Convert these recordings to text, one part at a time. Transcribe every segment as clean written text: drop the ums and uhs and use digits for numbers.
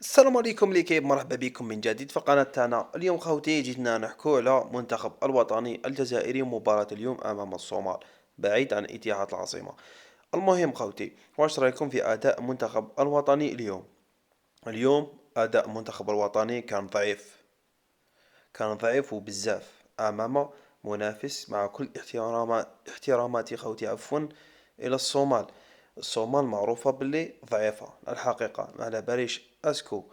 السلام عليكم ليكيب، مرحبا بكم من جديد في القناة تاعنا. اليوم خوتي جيتنا نحكو على منتخب الوطني الجزائري مباراة اليوم أمام الصومال بعيد عن اتحاد العاصمة. المهم خوتي، واش رايكم في أداء المنتخب الوطني اليوم أداء المنتخب الوطني كان ضعيف وبزاف أمام منافس، مع كل احتراماتي خوتي عفوا إلى الصومال معروفة باللي ضعيفة الحقيقة، ما على باليش اسكو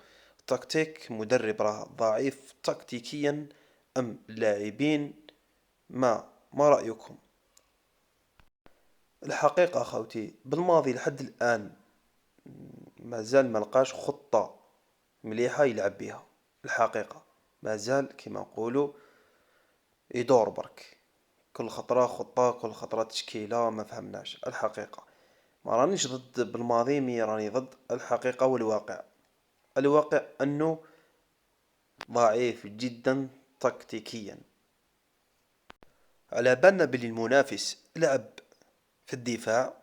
تكتيك مدرب راه ضعيف تكتيكيا أم اللاعبين. ما رأيكم؟ الحقيقة خوتي بالماضي لحد الآن مازال ما لقاش خطة مليحة يلعب بها. الحقيقة مازال كما نقولوا يدور برك، كل خطرة خطة، كل خطرة تشكيلة، ما فهمناش الحقيقة. ما رانيش ضد بالماضي، مي راني ضد الحقيقة والواقع. الواقع أنه ضعيف جدا تكتيكيا. على بالنا بلي المنافس لعب في الدفاع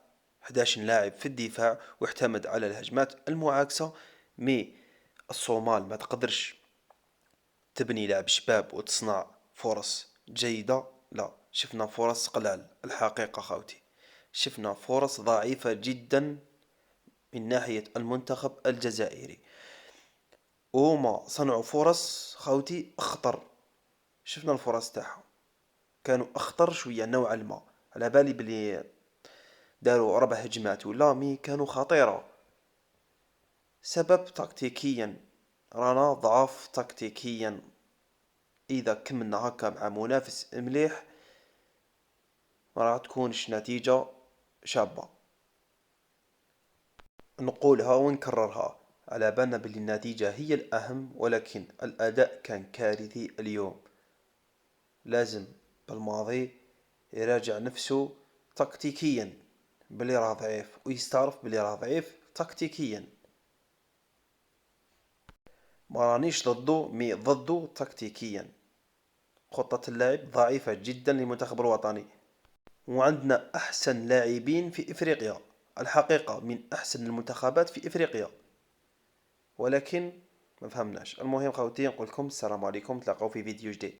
11 لاعب في الدفاع واعتمد على الهجمات المعاكسة. مي الصومال ما تقدرش تبني لعب شباب وتصنع فرص جيدة. لا، شفنا فرص قلال الحقيقة خاوتي، شفنا فرص ضعيفة جدا من ناحية المنتخب الجزائري. وما صنعوا فرص خاوتي أخطر، شفنا الفرص تاعهم كانوا أخطر شوية نوعا ما. على بالي بلي داروا 4 هجمات ولا مي كانوا خطيرة. سبب تكتيكيا، رانا ضعاف تكتيكيا. إذا كملنا هكا مع منافس مليح ما راح تكونش نتيجة شابة. نقولها ونكررها، على بالنا بلي النتيجة هي الأهم، ولكن الأداء كان كارثي اليوم. لازم بالماضي يراجع نفسه تكتيكيا بلي راه ضعيف، ويستعرف بلي راه ضعيف تكتيكيا. ما رانيش ضده، مي ضده تكتيكيا. خطة اللعب ضعيفة جدا للمنتخب الوطني، وعندنا أحسن لاعبين في إفريقيا، الحقيقة من أحسن المنتخبات في إفريقيا، ولكن ما فهمناش. المهم خوتي نقول لكم السلام عليكم، تلاقوا في فيديو جديد.